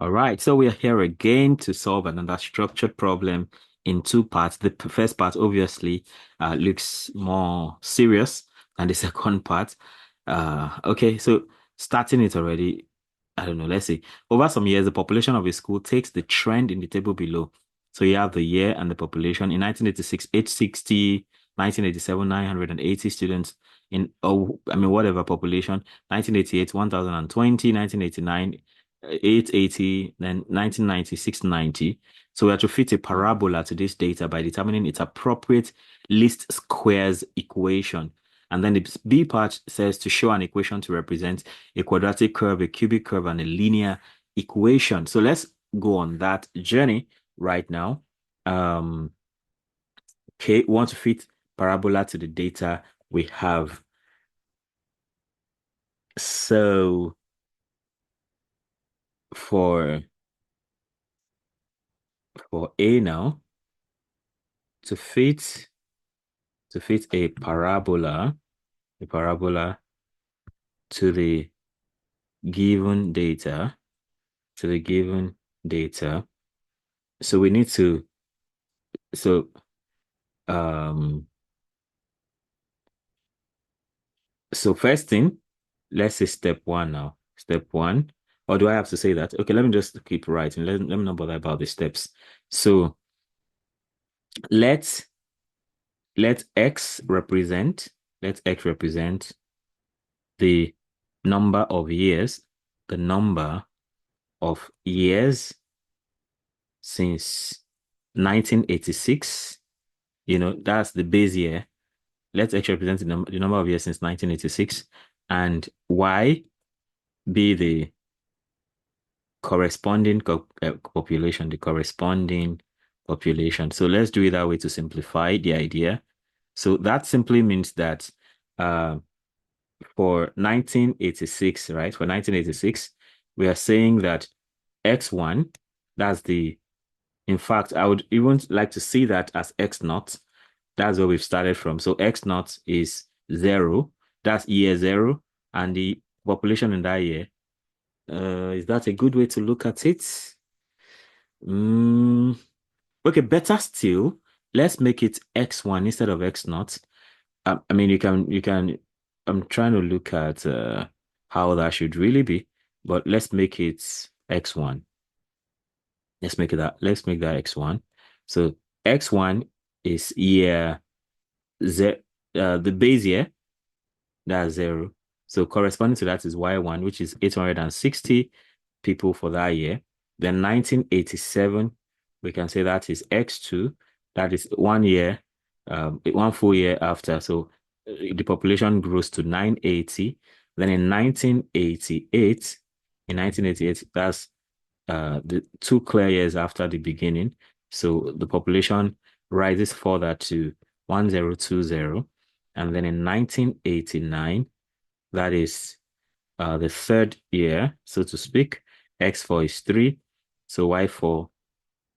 All right, so we are here again to solve another structured problem in two parts. The first part obviously looks more serious than the second part. Okay, so starting it already, I don't know, let's see. Over some years, the population of a school takes the trend in the table below. So you have the year and the population. In 1986, 860, 1987, 980 students in, oh, I mean, whatever population, 1988, 1020, 1989, 880, then 1990, 690. So we have to fit a parabola to this data by determining its appropriate least squares equation. And then the B part says to show an equation to represent a quadratic curve, a cubic curve, and a linear equation. So let's go on that journey right now. Um, okay, we want to fit parabola to the data we have. So for A now, to fit a parabola to the given data, to the given data. So we need to, so um so first thing, let's say step one now. Step one. Or do I have to say that? Okay, let me just keep writing. Let me not bother about the steps. So let's let x represent, let x represent the number of years, the number of years since 1986. That's the base year. Let's actually represent the number of years since 1986, and Y be the corresponding population, the corresponding population. So let's do it that way to simplify the idea. So that simply means that uh, for 1986, right? For 1986, we are saying that X1, that's the, in fact, I would even like to see that as X naught. That's where we've started from. So X naught is 0. That's year 0. And the population in that year, is that a good way to look at it? Mm, okay, better still, let's make it X1 instead of X naught. I mean, I'm trying to look at how that should really be, but let's make it X1. Let's make that X1. So X1 is year Z, the base year, that's 0. So corresponding to that is Y1, which is 860 people for that year. Then 1987, we can say that is X2, that is 1 year, 1 full year after. So the population grows to 980. Then in 1988, that's the 2 clear years after the beginning. So the population rises further to 1020. And then in 1989, that is the third year, so to speak, X4 is 3. So Y4,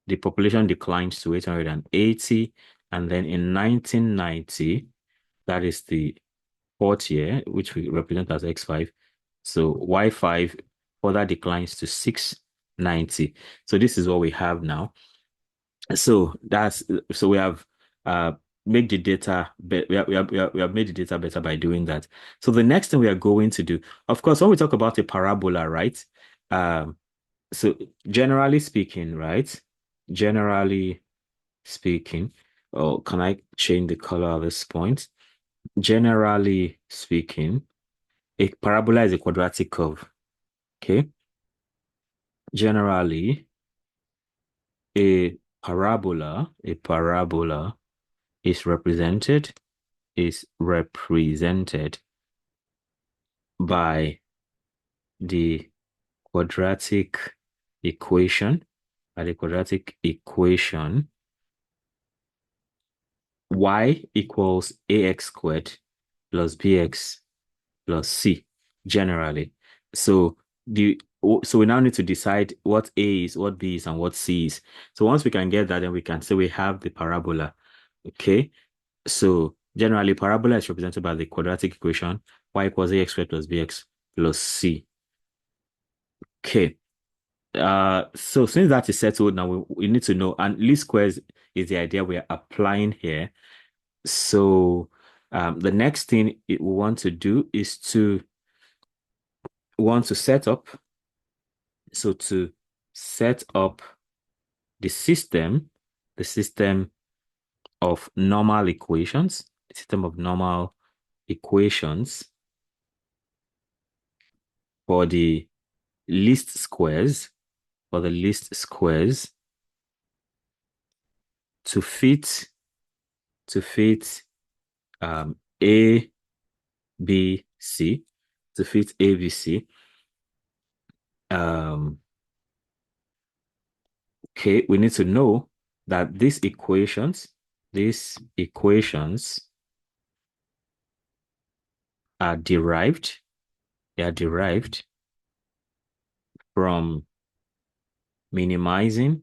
the population declines to 880. And then in 1990, that is the fourth year, which we represent as X5. So Y5 further declines to 690. So this is what we have now. So we have uh made the data we have made the data better by doing that. So the next thing we are going to do, of course, when we talk about a parabola, right? Um, so generally speaking, right? Generally speaking, oh, can I change the color at this point? Generally speaking, a parabola is a quadratic curve. Okay. Generally, a parabola is represented is represented by the quadratic equation, by the quadratic equation y equals ax squared plus bx plus c generally. So so we now need to decide what a is, what b is, and what c is. So once we can get that, then we can say we have the parabola. Okay. So generally, parabola is represented by the quadratic equation y equals ax squared plus bx plus c. Okay. So since that is settled now, we need to know, and least squares is the idea we're applying here. So the next thing we want to do is to want to set up. So to set up the system of normal equations, the system of normal equations for the least squares, for the least squares to fit A, B, C, to fit A, B, C. Um, okay, we need to know that these equations are derived. They are derived from minimizing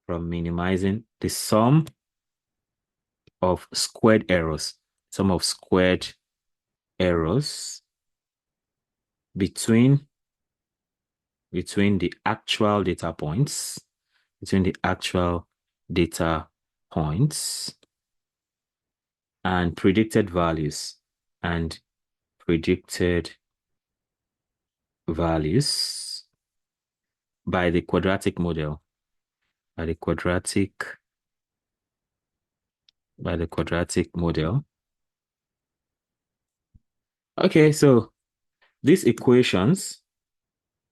the of squared errors, sum of squared errors between the actual data points, and predicted values and predicted values by the quadratic model, by the quadratic model. Okay, so these equations,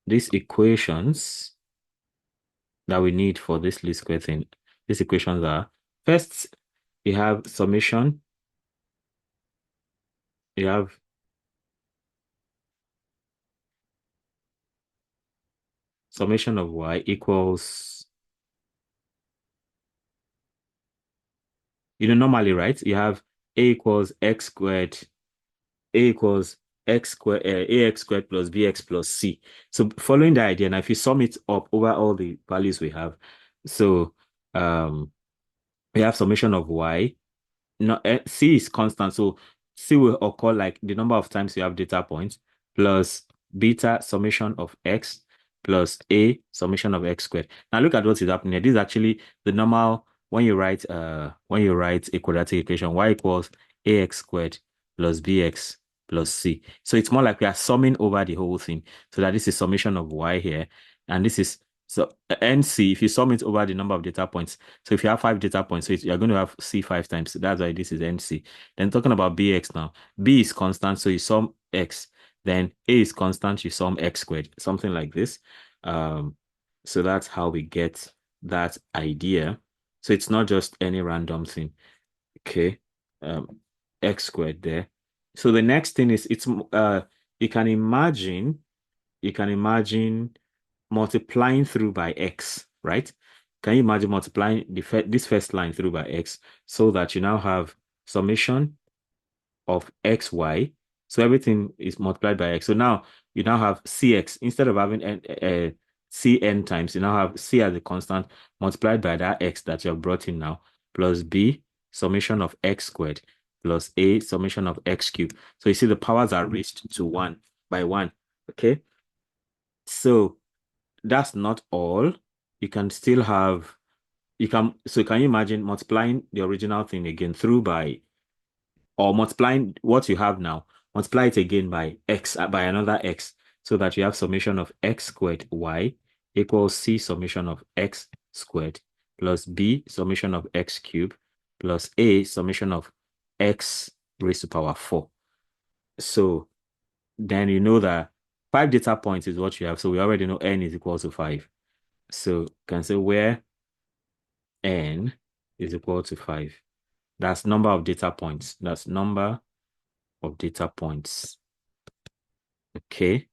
these equations that we need for this least square thing, these equations are, first, you have summation, you have summation of y equals, normally, right? You have a equals x squared, a equals x squared, ax squared plus bx plus c. So following the idea, now if you sum it up over all the values we have, so we have summation of y. No, C is constant, so C will occur like the number of times you have data points plus beta summation of x plus a summation of x squared. Now look at what is happening here. This is actually the normal when you write a quadratic equation, y equals ax squared plus bx plus c. So it's more like we are summing over the whole thing. So that this is summation of y here, and this is so NC, if you sum it over the number of data points. So if you have 5 data points, so you're going to have C 5 times. That's why this is NC. Then talking about BX now. B is constant, so you sum X. Then A is constant, you sum X squared. Something like this. Um, so that's how we get that idea. So it's not just any random thing. Okay. Um, X squared there. So the next thing is you can imagine multiplying through by x, right? Can you imagine multiplying this first line through by x so that you now have summation of xy? So everything is multiplied by x. So now you now have cx instead of having cn times. You now have c as a constant multiplied by that x that you have brought in now plus b summation of x squared plus a summation of x cubed. So you see the powers are raised to 1 by 1. Okay. So that's not all. You can still have, so can you imagine multiplying the original thing again through by, or multiplying what you have now, multiply it again by x, by another x, so that you have summation of x squared y equals c summation of x squared plus b summation of x cubed plus a summation of x raised to power 4. So then you know that 5 data points is what you have. So we already know n is equal to 5. So you can say where n is equal to 5. That's number of data points. That's number of data points. Okay.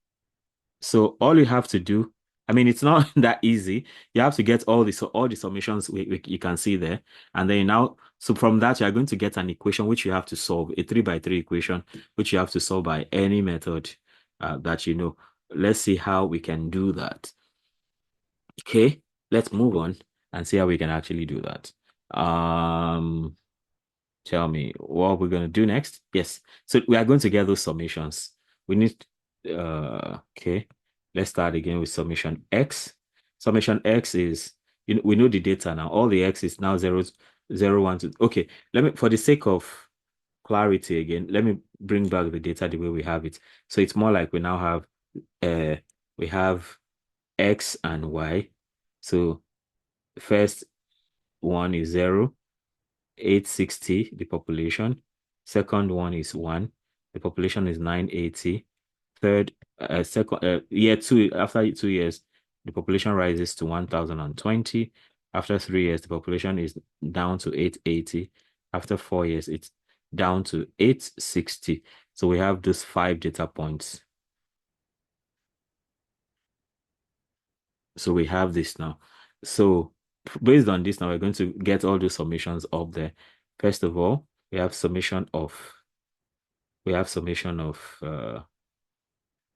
So all you have to do, I mean, it's not that easy. You have to get all the summations you can see there. And then so from that, you are going to get an equation which you have to solve, a 3 by 3 equation, which you have to solve by any method that you know. Let's see how we can do that. Okay, let's move on and see how we can actually do that. Tell me what we're going to do next. Yes, so we are going to get those summations. We need, okay, let's start again with summation x. Summation x is, we know the data now. All the x is now 0, 0, 1, 2. Okay, let me, for the sake of clarity again, let me bring back the data the way we have it. So it's more like we now have, we have x and y. So first one is 0, 860, the population. Second one is 1, the population is 980. Third, year 2, after 2 years, the population rises to 1020. After 3 years, the population is down to 880. After 4 years, it's down to 860. So we have those 5 data points. So we have this now. So based on this now, we're going to get all those summations up there. First of all, we have summation of,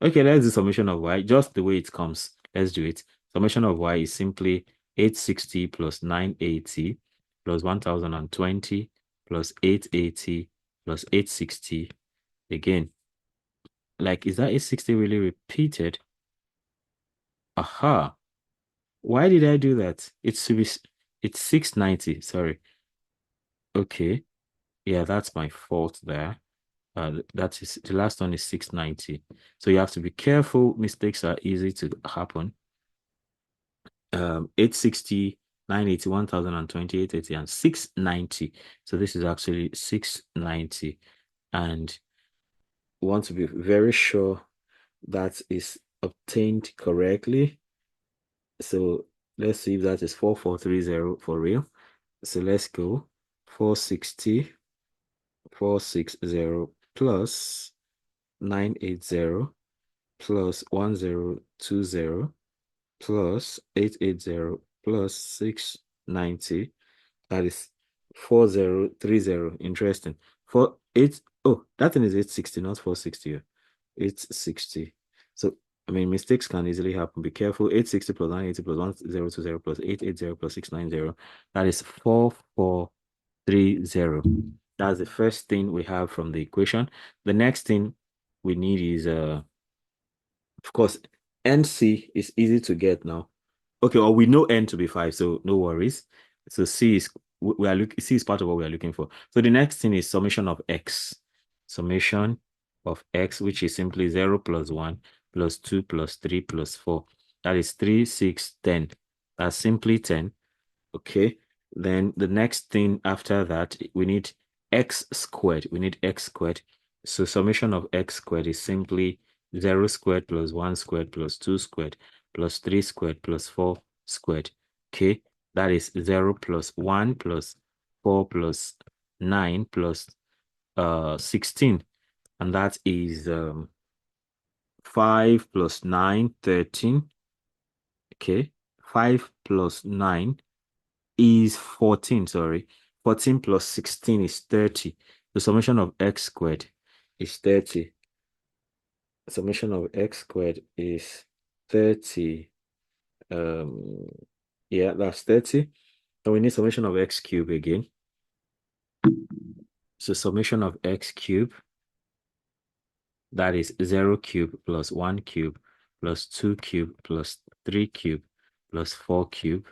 okay, let's do summation of y, just the way it comes. Let's do it. Summation of y is simply 860 plus 980 plus 1020 plus 880 plus 860. Again, like, is that 860 really repeated? Aha. Why did I do that? It's 690, sorry. Okay. Yeah, that's my fault there. That is, the last one is 690. So you have to be careful. Mistakes are easy to happen. 860, 980, 1020, 880, and 690. So this is actually 690. And we want to be very sure that is obtained correctly. So let's see if that is 4430 for real. So let's go 460, 460 plus 980 plus 1020 plus 880 plus 690. That is 4030. Interesting. Oh, that thing is 860, not 460. 860. So, I mean, mistakes can easily happen. Be careful. 860 plus 980 plus 1020 plus 880 plus 690. That is 4430. That's the first thing we have from the equation. The next thing we need is, of course, NC is easy to get now. Okay, well, we know N to be 5, so no worries. So C is, C is part of what we are looking for. So the next thing is summation of X. Summation of X, which is simply 0 plus 1 plus 2 plus 3 plus 4. That is 3, 6, 10. That's simply 10. Okay. Then the next thing after that, we need X squared. We need X squared. So summation of X squared is simply 0 squared plus 1 squared plus 2 squared plus 3 squared plus 4 squared. Okay. That is 0 plus 1 plus 4 plus 9 plus 16. And that is 5 plus 9, 13. Okay. 5 plus 9 is 14, sorry. 14 plus 16 is 30. The summation of x squared is 30. The summation of x squared is 30. Yeah, that's 30. And we need summation of x cubed again. So summation of x cubed, that is 0 cube plus 1 cube plus 2 cube plus 3 cube plus 4 cube.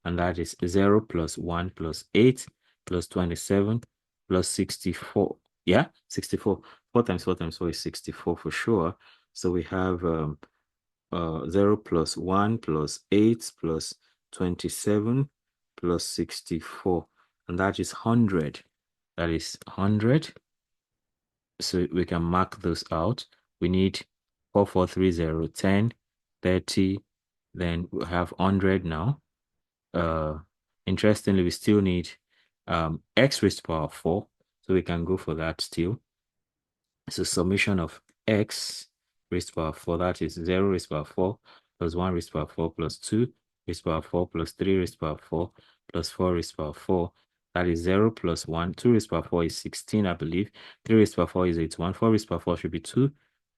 And that is 0 plus 1 plus 8 plus 27 plus 64. Yeah, 64. 4 times 4 times 4 is 64 for sure. So we have 0 plus 1 plus 8 plus 27 plus 64. And that is 100. That is 100. So we can mark those out. We need 4430, 10, 30. Then we have 100 now. Interestingly, we still need x raised to the power 4. So we can go for that still. So summation of x raised to the power 4, that is 0 raised to the power 4 plus 1 raised to the power 4 plus 2 raised to the power 4 plus 3 raised to the power 4 plus 4 raised to the power 4. That is 0 plus 1. 2 raised to the power 4 is 16, I believe. 3 raised to the power 4 is 81. 4 raised to the power 4 should be 2,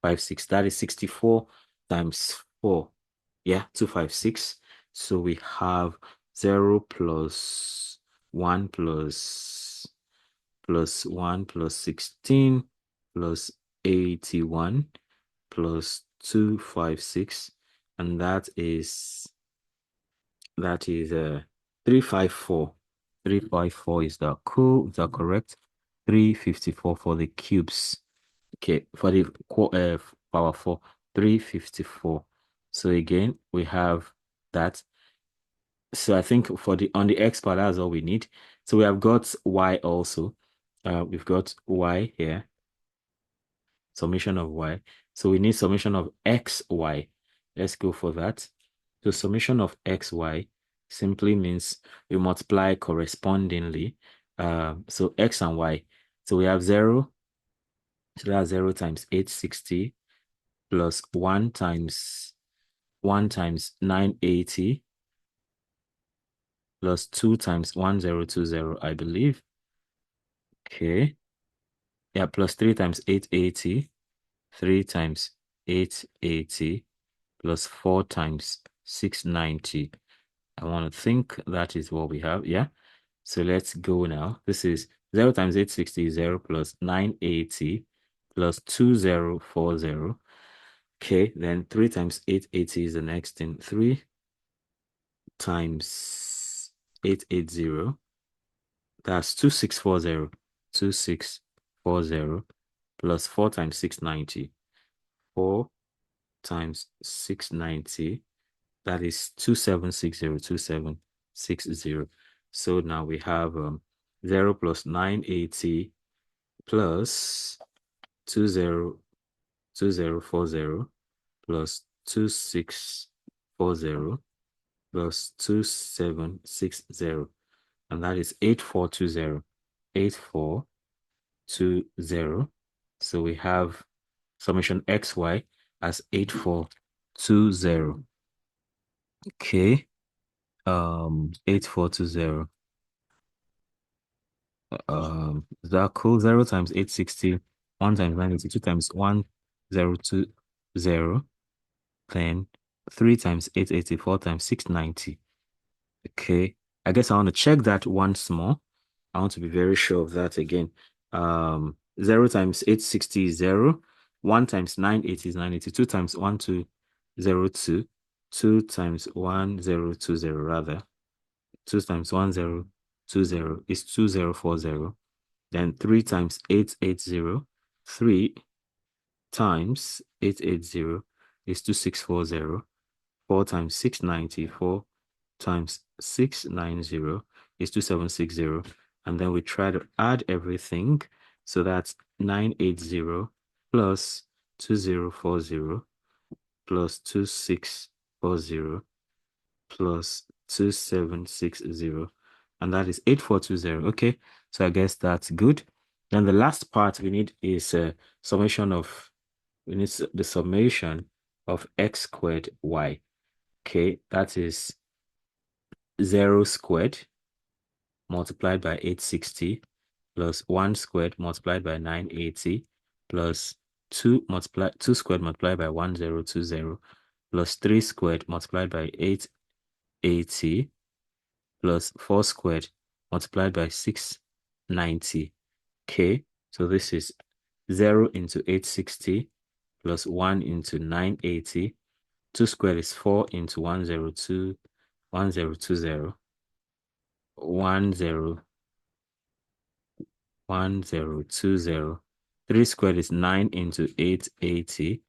5, 6. That is 64 times 4. Yeah, 256. So we have 0 plus 1 plus 1 plus 16 plus 81 plus 256 and that is 354. 354 is the cool, is that correct? 354 for the cubes. Okay, for the power 4, 354. So again, we have that. So I think for the on the X part, that's all we need. So we have got Y also. We've got Y here, summation of Y. So we need summation of XY. Let's go for that. So summation of XY simply means we multiply correspondingly. So X and Y. So we have 0. So that's 0 times 860 plus 1 times 980 plus 2 times 1020, I believe. Okay. Yeah, plus 3 times 880, 3 times 880 plus 4 times 690. I want to think that is what we have. Yeah. So let's go now. This is 0 times 860 is 0 plus 980 plus 2040. Okay, then 3 times 880 is the next thing. 3 times 880, that's 2640. 2640 plus 4 times 690. 4 times 690, that is 2760. 2760. So now we have 0 plus 980 plus 2040 plus 2640 plus 2760, and that is 8420. 8420. So we have summation xy as 8420. Okay. 8420. Is that cool? 0 times 860, 1 times 980, 2 times 1020, then 3 times 880, 4 times 690. Okay. I guess I want to check that once more. I want to be very sure of that again. 0 times 860 is 0. 1 times 980 is 980. 2 times 1202. 2 times 1020 rather. 2 times 1020 is 2040. Then 3 times 880. 3 times 880 is 2640. 4 times 690. 4 times 690 is 2760. And then we try to add everything. So that's 980 plus 2040 plus 2640 plus 2760. And that is 8420. Okay. So I guess that's good. Then the last part we need is we need the summation of x squared y. Okay. That is 0 squared multiplied by 860 plus 1 squared multiplied by 980 plus 2 squared multiplied by 1020 plus 3 squared multiplied by 880 plus 4 squared multiplied by 690. Okay, so this is 0 into 860 plus 1 into 980. 2 squared is 4 into 1020. 1020. 1020. 3 squared is 9 into 880.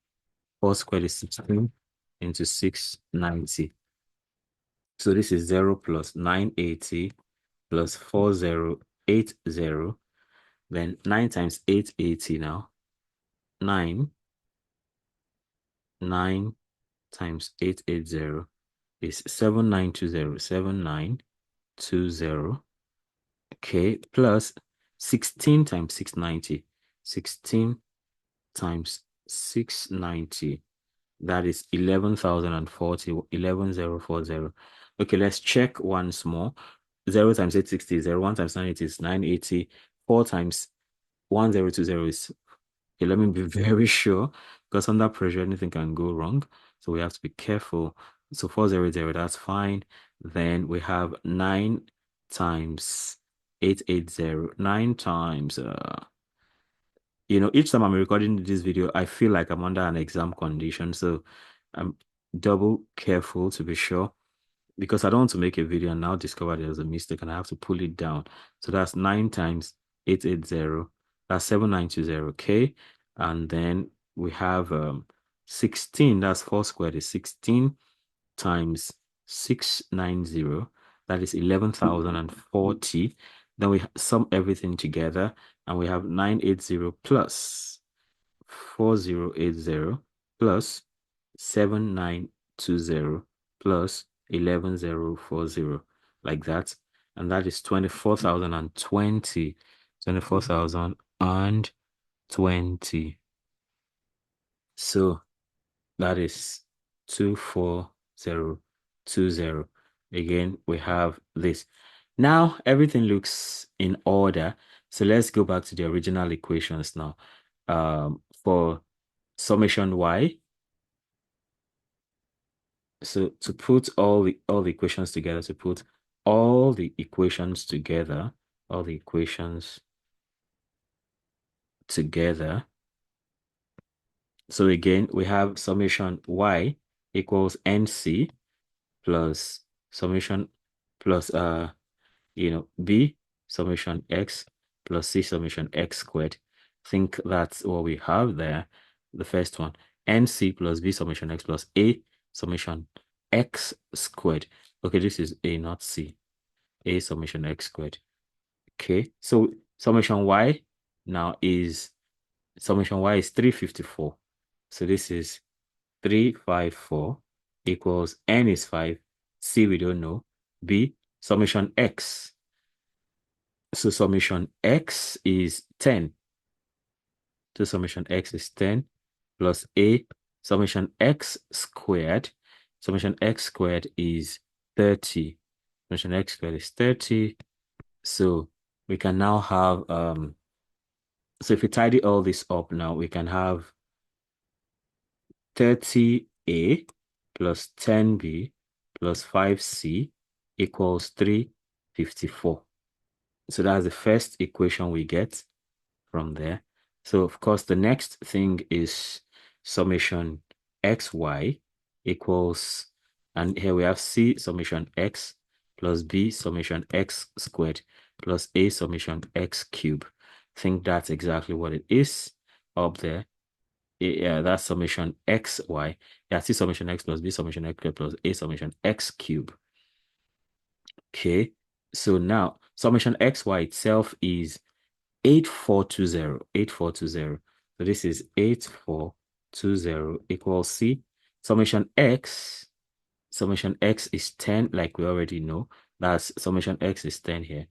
4 squared is 16 into 690. So this is 0 plus 980 plus 4080. Then 9 times 880 now. 9 times 880 is 7920. 7920. Okay, plus 16 times 690. 16 times 690. That is 11,040. 11,040. Okay, let's check once more. 0 times 860 is 0. 1 times 980 is 980. 4 times 1020 is... Okay, let me be very sure, because under pressure, anything can go wrong. So we have to be careful. So 400, that's fine. Then we have 9 times 880. 9 times, each time I'm recording this video, I feel like I'm under an exam condition. So double careful to be sure because I don't want to make a video and now discover there's a mistake and I have to pull it down. So that's 9 times 880. That's 7920. Okay. And then we have 16. That's 4 squared is 16 times 690. That is 11,040. Then we sum everything together and we have 980 plus 4080 plus 7920 plus 11040, like that. And that is 24,020. 24,020. So that is 24020. Again, we have this. Now everything looks in order. So let's go back to the original equations now. For summation y. So to put all the equations together, to put all the equations together, all the equations together. So again, we have summation y equals nc plus summation plus b summation x plus c summation x squared. I think that's what we have there. The first one, nc plus b summation x plus a summation x squared. Okay, this is a, not c. A summation x squared. Okay, so summation y now is summation y is 354. So this is 354 equals n is 5, c we don't know, b summation x. So summation x is 10. So summation x is 10 plus a summation x squared. Summation x squared is 30. Summation x squared is 30. So we can now have so if we tidy all this up now, we can have 30a plus 10b plus 5c equals 354. So that's the first equation we get from there. So of course, the next thing is summation xy equals, and here we have c summation x plus b summation x squared plus a summation x cube. I think that's exactly what it is up there. Yeah, that's summation xy. Yeah, c summation x plus b summation x squared plus a summation x cube. Okay, so now summation xy itself is 8420. 8420. So this is 8420 equals c. Summation x is 10, like we already know. That's summation x is 10 here.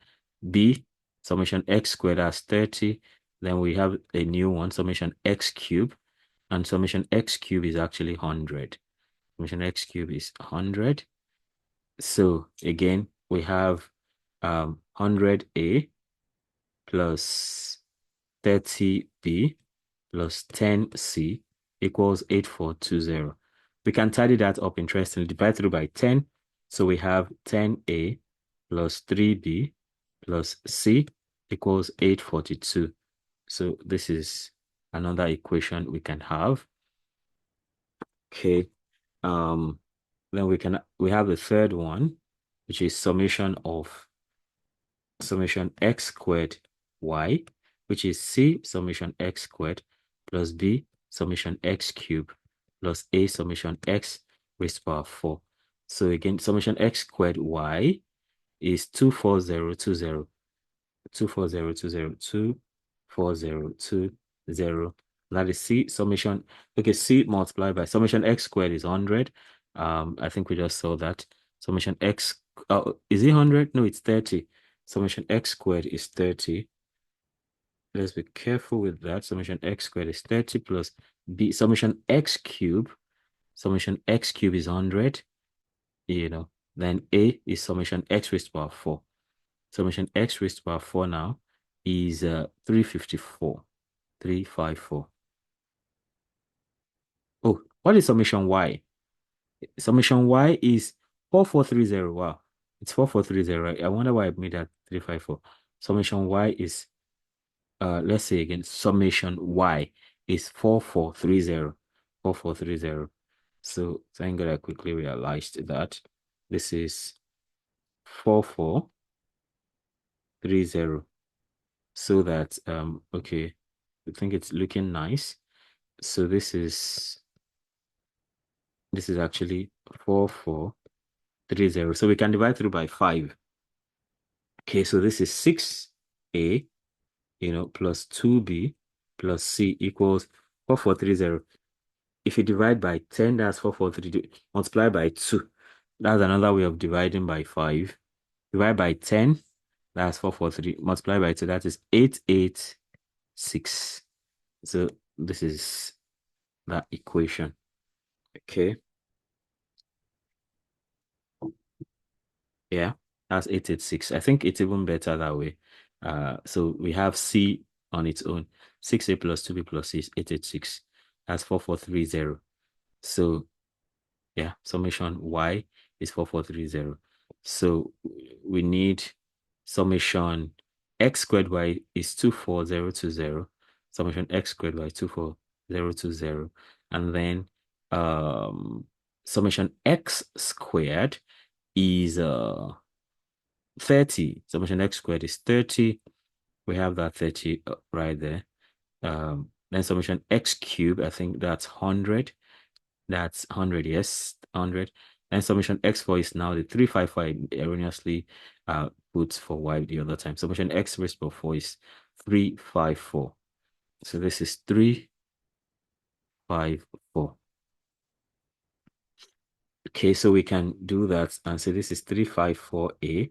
B, summation x squared, that's 30. Then we have a new one, summation x cube. And summation x cube is actually 100. Summation x cube is 100. So again, we have 100a plus 30b plus 10c equals 8420. We can tidy that up interestingly. Divide through by 10. So we have 10a plus 3b plus c equals 842. So this is another equation we can have. Okay. Then we have the third one, which is summation of summation x squared y, which is c summation x squared plus b summation x cube plus a summation x raised to power 4. So again, summation x squared y is 24020. 24020. 24020. That is c summation. Okay, c multiplied by summation x squared is 100. I think we just saw that. Summation x, is it 100? No, it's 30. Summation x squared is 30. Let's be careful with that. Summation x squared is 30 plus b summation x cube. Summation x cube is 100. Then a is summation x raised to power 4. Summation x raised to power 4 now is 354. 354. Oh, what is summation y? Summation y is 4430. Wow. It's 4430, right? I wonder why I made that 354. Summation y is, let's say again, summation y is 4430. 4430. So thank God I quickly realized that this is 4430. So that okay, I think it's looking nice. So this is actually 4430. So we can divide through by 5. Okay, so this is 6a, plus 2b plus c equals 4430. If you divide by 10, that's 4430. Multiply by 2. That's another way of dividing by 5. Divide by 10, that's 443. Multiply by 2, that is 886. So this is that equation. Okay. Yeah, that's 886. I think it's even better that way. So we have C on its own. 6a plus 2b plus c is 886. That's 4430. So yeah, summation y is 4430. So we need summation x squared y is 24020. Summation x squared y is 24020. And then summation x squared is 30. Summation x squared is 30. We have that 30 right there. Then summation x cubed, I think that's 100. That's 100, yes, 100. And summation x4 is now the 355 erroneously put for y the other time. Summation x raised by 4 is 354. So this is 354. Okay, so we can do that and say this is 354a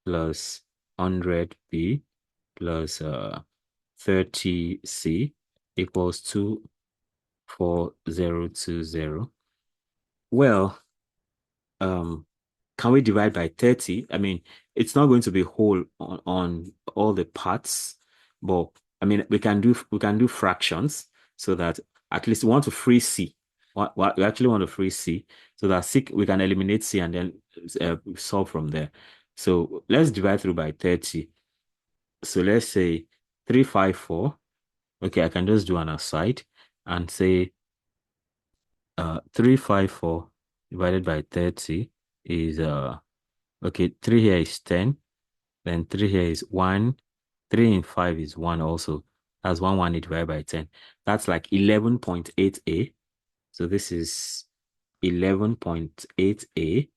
plus 100b plus 30c equals 24020. Well, can we divide by 30? I mean, it's not going to be whole on all the parts, but I mean we can do fractions so that at least we want to free C. We actually want to free C so that C we can eliminate C and then solve from there. So let's divide through by 30. So let's say 354. Okay, I can just do an aside and say 354 divided by 30 is okay, 3 here is 10, then 3 here is 1, 3 in 5 is 1 also. That's 1 divided by 10. That's like 11.8a. So this is 11.8a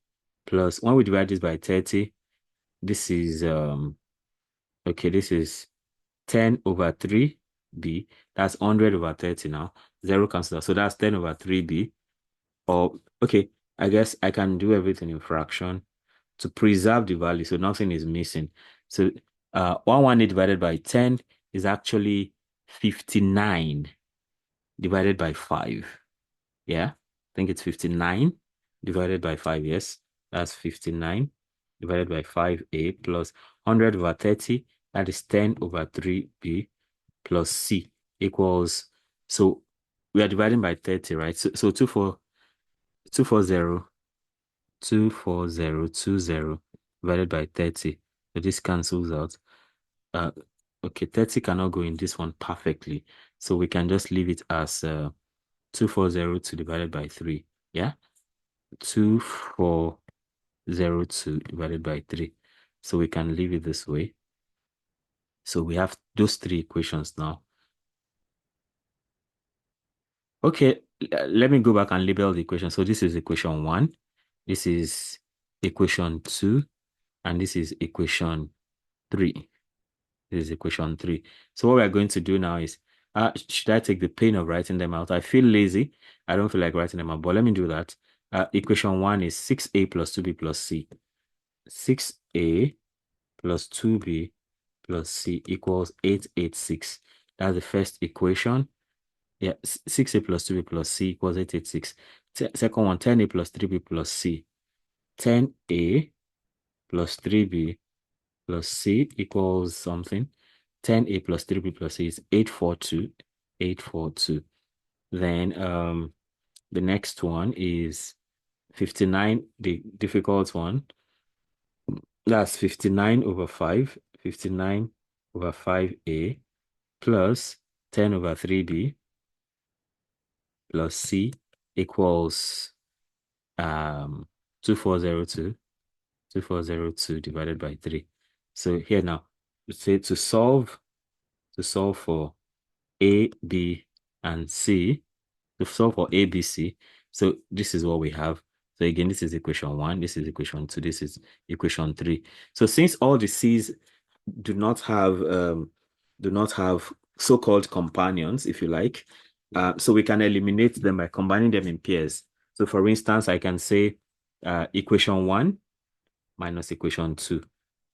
plus when we divide this by 30, this is okay, this is 10 over 3b. That's 100 over 30 now. 0 cancels out. So that's 10 over 3b. Or okay, I guess I can do everything in fraction to preserve the value so nothing is missing. So 118 divided by 10 is actually 59 divided by 5. Yeah, I think it's 59 divided by 5. Yes, that's 59 divided by 5a plus 100 over 30. That is 10 over 3b plus c equals, so we are dividing by 30, right? So 240 24020 divided by 30. So this cancels out. Okay, 30 cannot go in this one perfectly. So we can just leave it as 2402 divided by 3. Yeah? 2402 divided by 3. So we can leave it this way. So we have those 3 equations now. Okay, let me go back and label the equation. So this is equation 1. This is equation 2. And this is equation 3. This is equation 3. So what we're going to do now is, should I take the pain of writing them out? I feel lazy. I don't feel like writing them out, but let me do that. Equation 1 is 6a plus 2b plus c. 6a plus 2b plus c equals 886. That's the first equation. Yeah, 6a plus 2b plus c equals 886. Second one, 10a plus 3b plus c. 10a plus 3b plus c equals something. 10a plus 3b plus c is 842. 842. Then the next one is 59, the difficult one. That's 59 over 5. 59 over 5a plus 10 over 3b plus c equals um 2402 2402 divided by 3. So here now, we say to solve for A, B, and C, to solve for A, B, C. So this is what we have. So again, this is equation 1, this is equation 2, this is equation 3. So since all the C's do not have so-called companions, if you like, so we can eliminate them by combining them in pairs. So for instance, I can say equation 1 minus equation 2.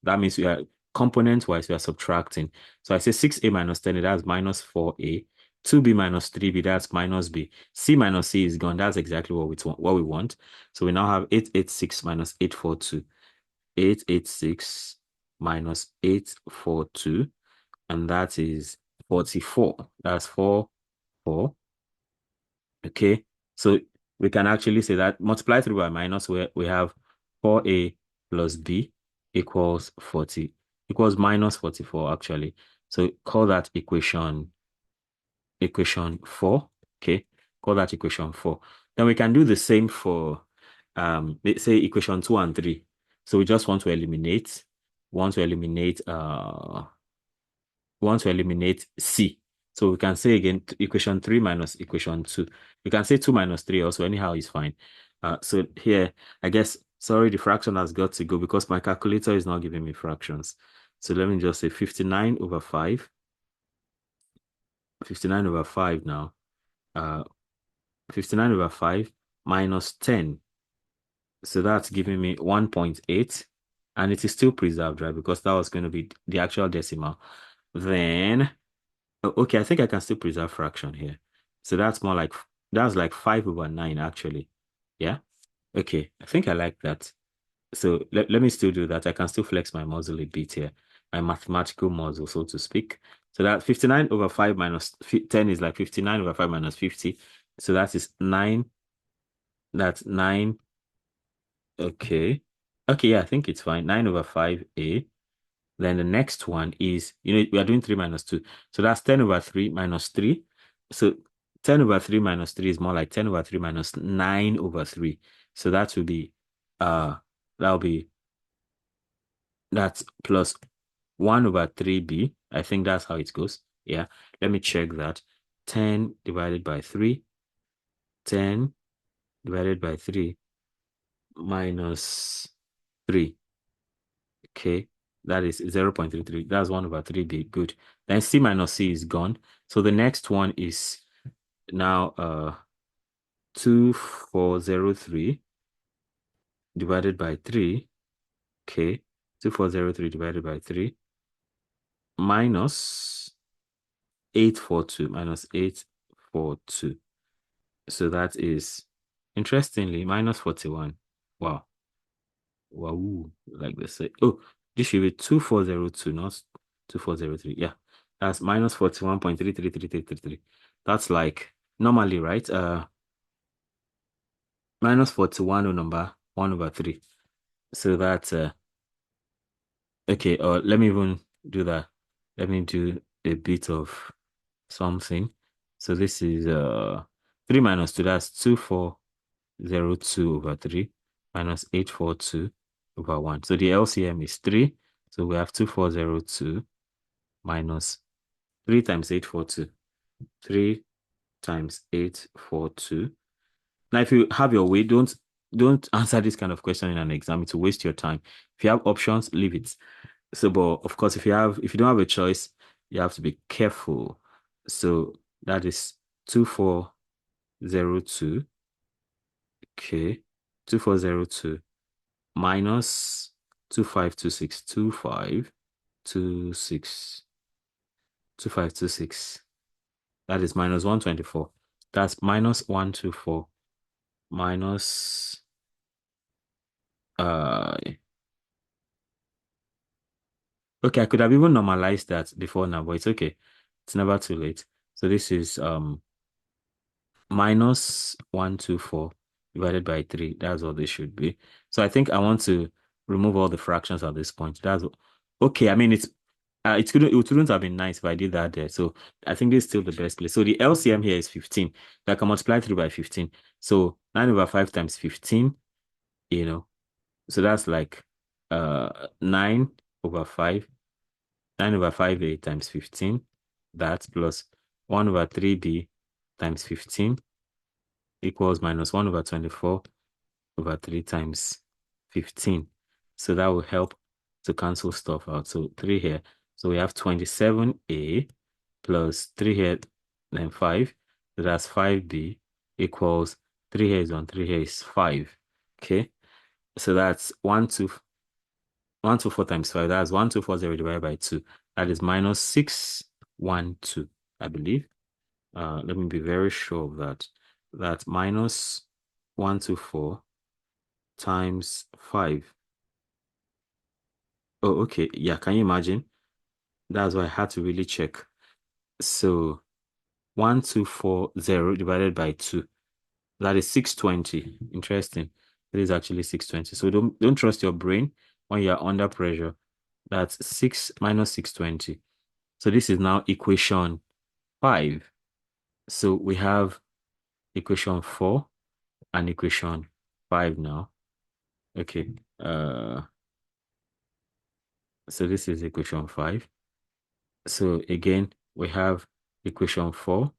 That means we are component-wise, we are subtracting. So I say 6a minus 10, that's minus 4a. 2b minus 3b, that's minus b. C minus c is gone. That's exactly what we want. So we now have 886 minus 842. 886 minus 842, and that is 44. That's 4, 4. Okay. So we can actually say that multiply through by minus, where we have 4a plus b equals 40, equals minus 44 actually. So call that equation 4. Okay. Call that equation 4. Then we can do the same for let's say equation 2 and 3. So we just want to eliminate C. So we can say again equation 3 minus equation 2. We can say 2 minus 3 also, anyhow is fine. So here, I guess, sorry, the fraction has got to go because my calculator is not giving me fractions. So let me just say 59 over 5. 59 over 5 now. 59 over 5 minus 10. So that's giving me 1.8. And it is still preserved, right? Because that was going to be the actual decimal. Then okay, I think I can still preserve fraction here. So that's like 5 over 9 actually. Yeah. Okay, I think I like that. So let me still do that. I can still flex my muscle a bit here, my mathematical muscle, so to speak. So that 59 over 5 minus 10 is like 59 over 5 minus 50. So that is 9. That's 9. Okay. Okay, yeah, I think it's fine. 9 over 5a. Then the next one is, we are doing 3 minus 2. So that's 10 over 3 minus 3. So 10 over 3 minus 3 is more like 10 over 3 minus 9 over 3. So that will be, that'll be, that's plus 1 over 3b. I think that's how it goes. Yeah. Let me check that. 10 divided by 3. 10 divided by 3 minus 3. Okay, that is 0.33. That's 1 over 3b. Good. Then c minus c is gone. So the next one is now 2403 divided by 3. Okay, 2403 divided by 3 minus 842 minus 842. So that is, interestingly, minus 41. Wow. Wow, like they say. Oh, this should be 2402, not 2403. Yeah, that's minus 41.333333. That's like normally, right? Minus 41 on number 1 over 3. So that's okay, let me even do that. Let me do a bit of something. So this is 3 minus 2, that's 2402 over 3 minus 842 over 1. So the LCM is 3. So we have 2402 minus 3 times 842. 3 times 842. Now, if you have your way, don't answer this kind of question in an exam. It will waste your time. If you have options, leave it. So, but of course, if you don't have a choice, you have to be careful. So that is 2402. Okay. 2402 minus 2526. 2526. That is minus 124. That's minus 124 minus okay, I could have even normalized that before now, but it's okay. It's never too late. So this is minus 124 divided by 3. That's what this should be. So I think I want to remove all the fractions at this point. That's okay. I mean, it wouldn't have been nice if I did that there. So I think this is still the best place. So the LCM here is 15. So I can multiply through by 15. So 9 over 5 times 15, you know. So that's like 9 over 5. 9 over 5a times 15. That plus 1 over 3b times 15 equals minus 1 over 24 over 3 times 15. So that will help to cancel stuff out. So 3 here. So we have 27a plus 3 here, then 5. So that's 5b equals 3 here is 1, 3 here is 5. Okay. So that's 124 times 5. That's 1240 divided by 2. That is minus 612, I believe. Let me be very sure of that. That's minus 124 times 5. Oh, okay. Yeah, can you imagine? That's why I had to really check. So 1240 divided by 2. That is 620. Interesting. It is actually 620. So don't trust your brain when you're under pressure. That's 6 minus 620. So this is now equation 5. So we have equation 4 and equation 5 now. Okay. So this is equation 5. So again, we have equation 4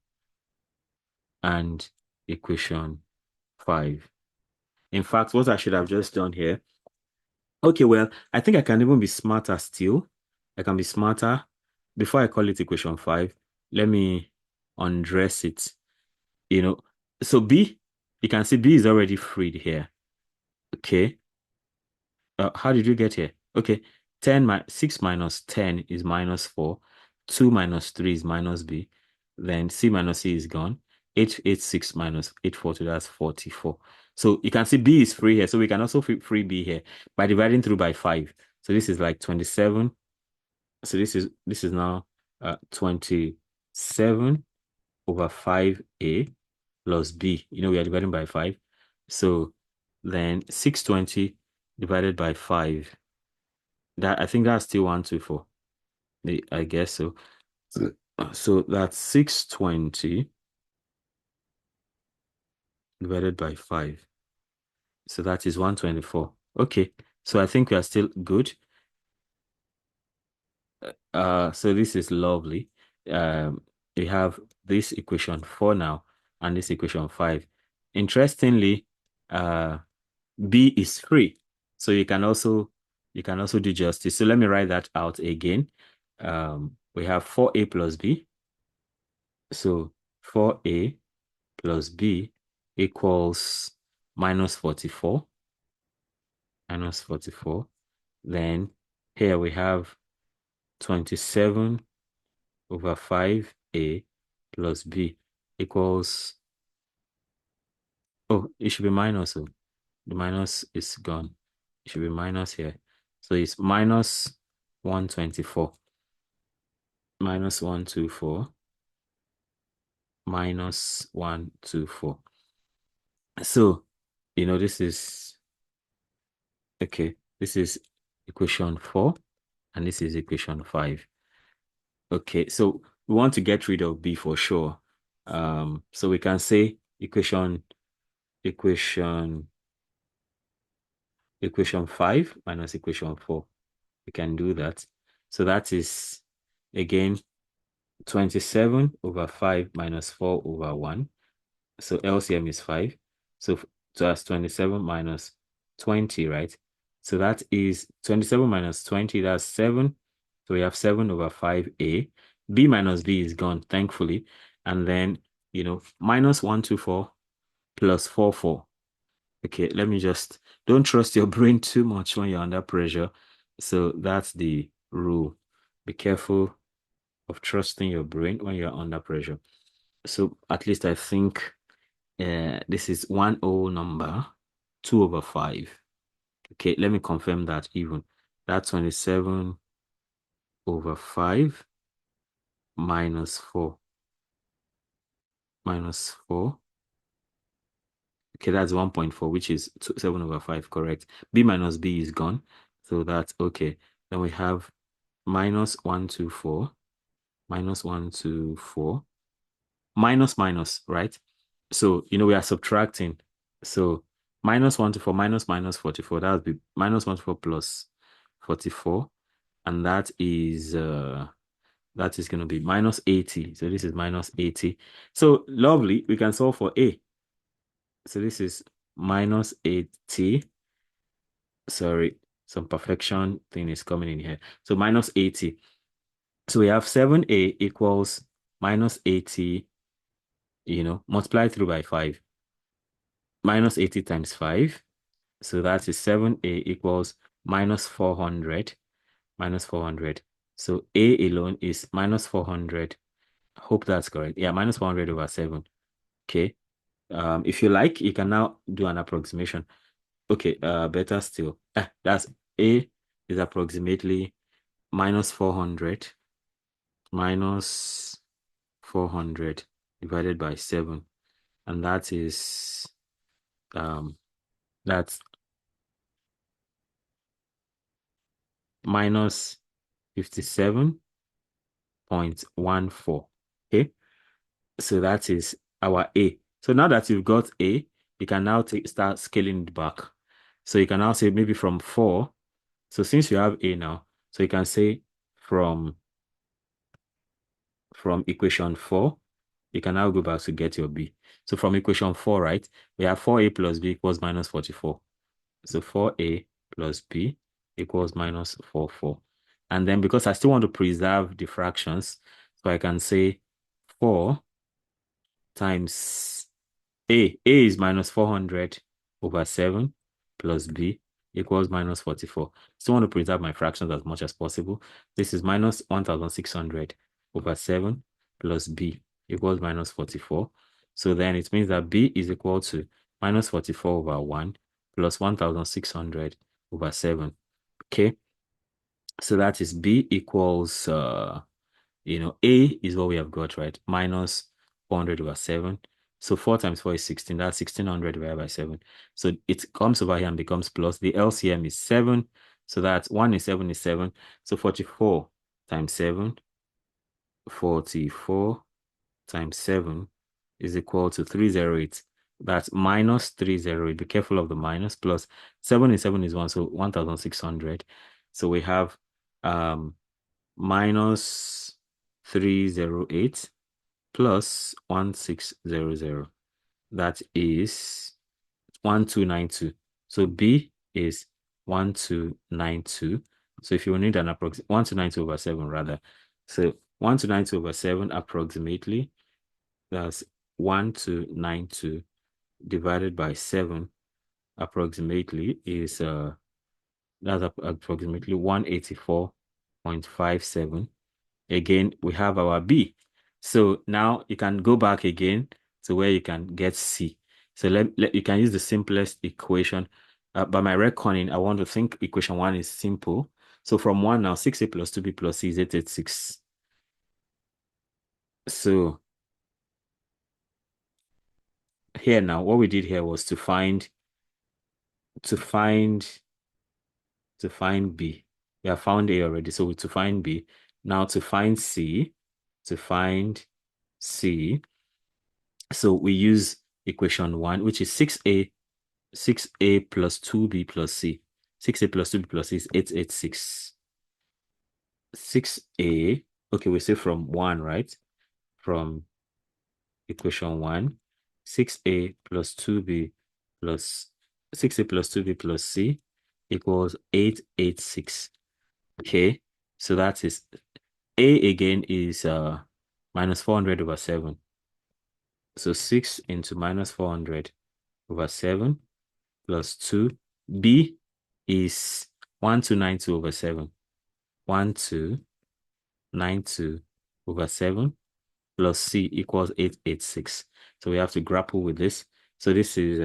and equation 5. In fact, what I should have just done here, okay, well, I think I can even be smarter still. I can be smarter. Before I call it equation 5, let me undress it. So B, you can see B is already freed here. Okay. How did you get here? Okay. 6 minus 10 is minus 4. 2 minus 3 is minus B. Then C minus C is gone. 886 minus 842, that's 44. So you can see B is free here. So we can also free B here by dividing through by 5. So this is like 27. So this is now 27 over 5A plus B. We are dividing by 5. So then 620 divided by 5. I think that's still 124. I guess so. So that's 620 divided by 5. So that is 124. Okay. So I think we are still good. So this is lovely. We have this equation 4 now and this equation 5. Interestingly, B is free. So you can also do justice. So let me write that out again. We have 4A plus B. So 4A plus B equals minus 44. Minus 44. Then here we have 27 over 5A plus B equals, oh, it should be minus. Oh, the minus is gone. It should be minus here. So it's minus 124. Minus 124. Minus 124. So, this is, okay, this is equation 4 and this is equation 5. Okay, so we want to get rid of B for sure. So we can say equation 5 minus equation 4. We can do that. So that is, again, 27 over 5 minus 4 over 1. So LCM is 5. So that's 27 minus 20, right? So that is 27 minus 20, that's 7. So we have 7 over 5A. B minus B is gone, thankfully. And then, minus 124 plus 44. Okay, let me don't trust your brain too much when you're under pressure. So that's the rule. Be careful of trusting your brain when you're under pressure. So at least I think this is 1 whole number, 2 over 5. Okay, let me confirm that even. That's 27 over 5 minus 4. Minus 4. Okay, that's 1.4, which is 7 over 5, correct. B minus B is gone. So that's okay. Then we have minus 124, minus 124, minus minus, right? So, we are subtracting. So, minus 124 minus minus 44, that would be minus 124 plus 44. And that is going to be minus 80. So, this is minus 80. So, lovely. We can solve for A. So, this is minus 80. Sorry, some perfection thing is coming in here. So, minus 80. So, we have 7A equals minus 80, multiplied through by 5. Minus 80 times 5. So that is 7A equals minus 400. Minus 400. So A alone is minus 400. Hope that's correct. Yeah, minus 400 over 7. Okay. If you like, you can now do an approximation. Okay, better still. That's A is approximately minus 400 minus 400 divided by 7. And that's minus 57.14. Okay, so that is our A. So now that you've got A, you can now start scaling it back. So you can now say maybe from 4. So since you have A now, so you can say from equation 4, you can now go back to get your B. So from equation 4, right, we have 4A plus B equals minus 44. So 4A plus B equals minus 44. And then because I still want to preserve the fractions, so I can say 4 times A. A is minus 400 over 7 plus B equals minus 44. Still want to preserve my fractions as much as possible. This is minus 1,600 over 7 plus B equals minus 44. So then it means that B is equal to minus 44 over 1 plus 1,600 over 7. Okay. So that is B equals, A is what we have got, right? Minus 400 over 7. So 4 times 4 is 16. That's 1,600 divided by 7. So it comes over here and becomes plus. The LCM is 7. So that's 1 is 7 is 7. So 44 times 7. 44 times 7 is equal to 308. That's minus 308. Be careful of the minus. Plus 7 is 7 is 1. So 1,600. So we have minus 308 plus 1600. That is 1292. So B is 1292. So if you need an approximate 1292 over 7 rather. So 1292 over 7 approximately, that's 1292 divided by 7 approximately is that's approximately 184.57. Again, we have our B. So now you can go back again to where you can get C. So you can use the simplest equation. By my reckoning, I want to think equation 1 is simple. So from 1 now, 6A plus 2B plus C is 886. So here now, what we did here was to find B. We have found A already. So to find B. Now to find C, so we use equation 1, which is 6A plus 2B plus C. 6A plus 2B plus C is 886. 6A, okay, we say from 1, right? From equation 1, 6A plus 2B plus 6A plus 2B plus C equals 886. Okay, so that is A again is minus 400 over 7. So 6 into minus 400 over 7 plus 2. B is 1292 over 7. 1292 over 7 plus C equals 886. So we have to grapple with this. So this is,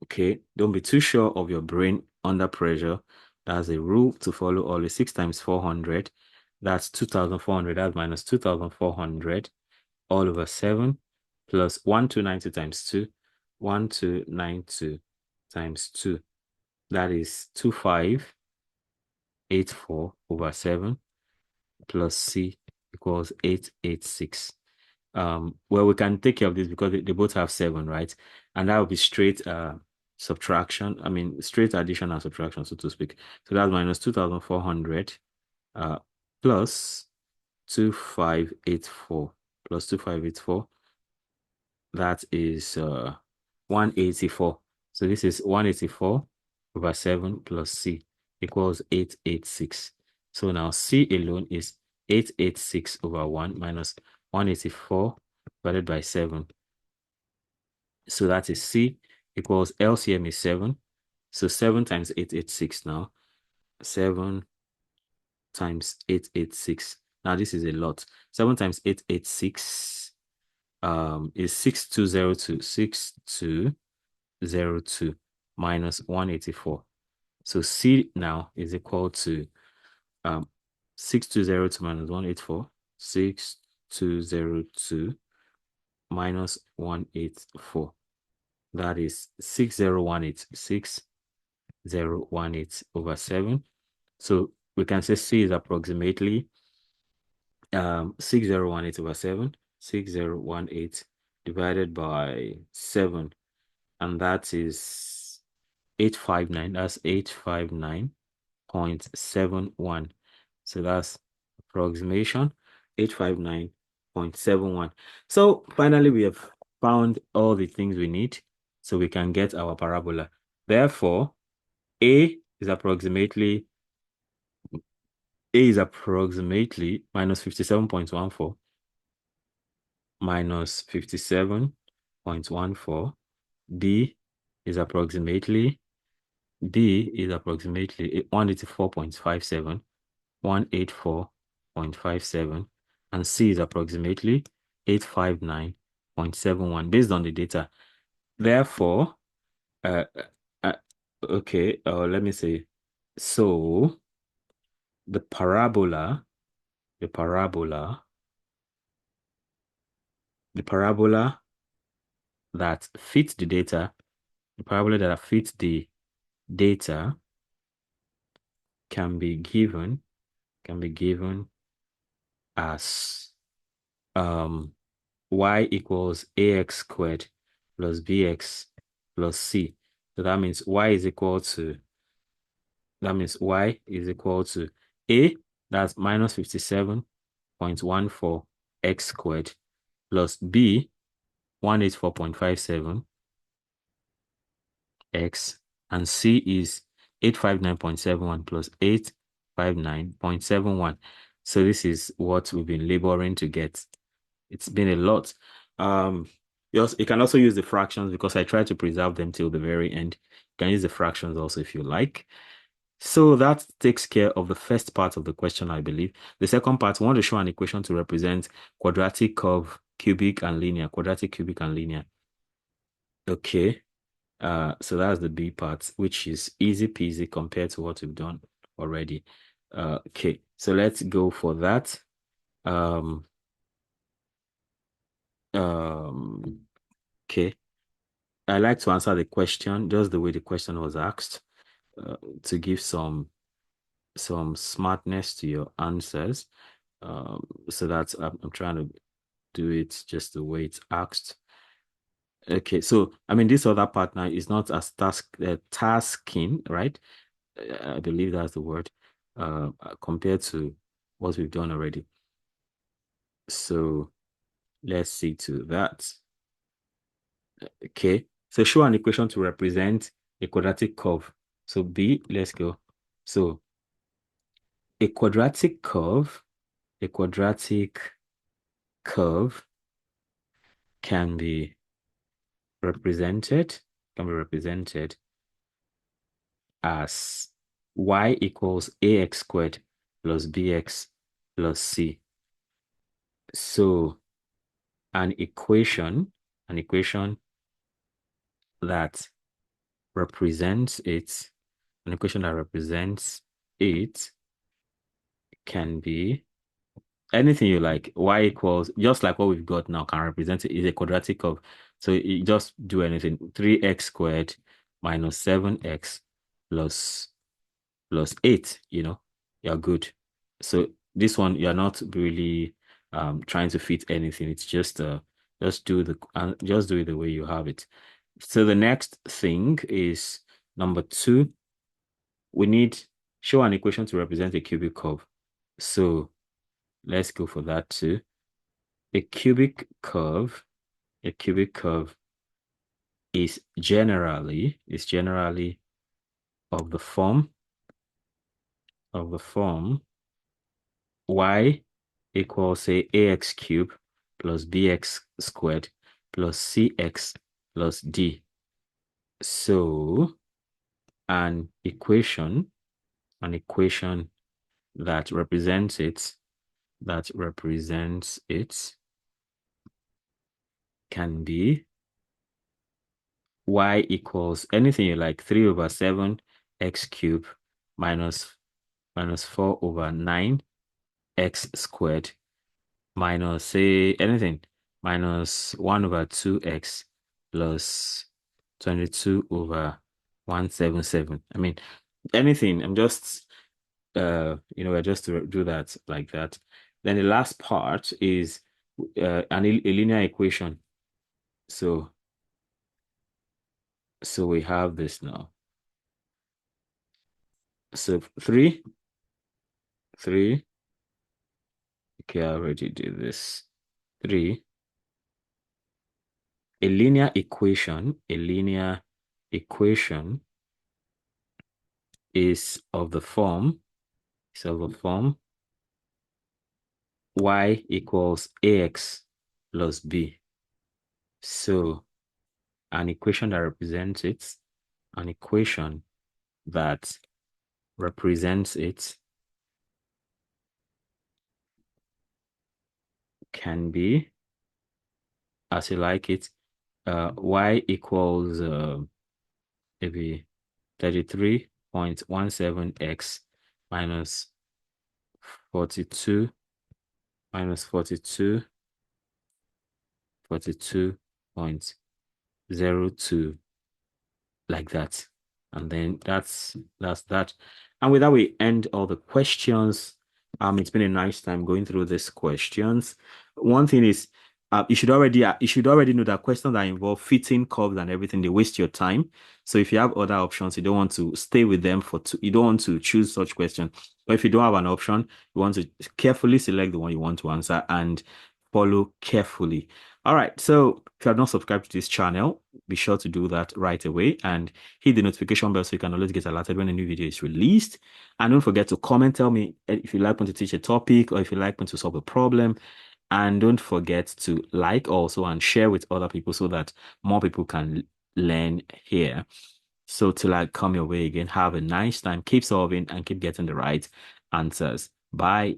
okay, don't be too sure of your brain under pressure. That's a rule to follow always. 6 times 400, that's 2,400. That's minus 2,400 all over 7 plus 1292 times 2. 1292 times 2. That is 25. 84 over 7 plus C equals 886. Well, we can take care of this because they both have 7, right? And that will be straight subtraction. I mean, straight addition and subtraction, so to speak. So that's minus 2,400 uh, plus 2584 plus 2584. That is 184. So this is 184 over 7 plus C equals 886. So now C alone is 886 over 1 minus 184 divided by 7. So that is C equals LCM is 7. So 7 times 886 now. 7 times 886. Now this is a lot. 7 times 886 is 6202. 6202 minus 184. So C now is equal to 6202 minus 184. 6202 minus 184. That is 6018. 6018 over 7. So we can say C is approximately 6018 over 7. 6018 divided by 7. And that is 859. That's 859.71. So that's approximation 859.71. So finally, we have found all the things we need so we can get our parabola. Therefore, A is approximately minus 57.14 minus 57.14. Is approximately D is approximately 184.57, 184.57, and C is approximately 859.71 based on the data. Therefore, uh, uh, okay, let me say, so the parabola, the parabola that fits the data, the parabola that fits the data can be given as y equals ax squared plus bx plus c. So that means y is equal to a, that's minus 57.14 x squared, plus b 184.57 x, and c is 859.71 plus 859.71. So this is what we've been laboring to get. It's been a lot. You can also use the fractions because I try to preserve them till the very end. You can use the fractions also if you like. So that takes care of the first part of the question, I believe. The second part, we want to show an equation to represent quadratic curve, cubic and linear, quadratic, cubic and linear. Okay. So that's the B part, which is easy peasy compared to what we've done already. Okay, so let's go for that. Okay. I like to answer the question just the way the question was asked, to give some smartness to your answers. So that I'm trying to do it just the way it's asked. Okay, so I mean this other partner is not as tasking, right? I believe that's the word, compared to what we've done already. So let's see to that. Okay, so show an equation to represent a quadratic curve. So B, let's go. So a quadratic curve can be represented as y equals ax squared plus bx plus c. So an equation that represents it, can be anything you like. Y equals, just like what we've got now, can represent it is a quadratic curve. So you just do anything. 3x squared minus 7x plus 8, you're good. So this one, you're not really trying to fit anything. It's just do it the way you have it. So the next thing is number two. We need show an equation to represent a cubic curve. So let's go for that too. A cubic curve, a cubic curve is generally of the form y equals say ax cubed plus bx squared plus cx plus d. So an equation that represents it can be y equals anything you like, 3 over 7 x cubed minus 4 over 9 x squared minus say anything minus 1 over 2x plus 22 over 177. I mean, anything. I'm just we're just to do that like that. Then the last part is a linear equation. So we have this now. So three. Okay, I already did this. Three. A linear equation is of the form y equals ax plus b. So an equation that represents it, an equation that represents it can be, as you like it, y equals maybe 33.17x minus 42 minus 42.02, like that. And then that's that. And with that, we end all the questions. It's been a nice time going through these questions. One thing is, you should already know that questions that involve fitting curves and everything, they waste your time. So if you have other options, you don't want to stay with them you don't want to choose such questions. But if you don't have an option, you want to carefully select the one you want to answer and follow carefully. All right. So if you have not subscribed to this channel, be sure to do that right away and hit the notification bell so you can always get alerted when a new video is released. And don't forget to comment, tell me if you like me to teach a topic or if you like me to solve a problem. And don't forget to like also and share with other people so that more people can learn here. So till I come your way again, have a nice time, keep solving and keep getting the right answers. Bye.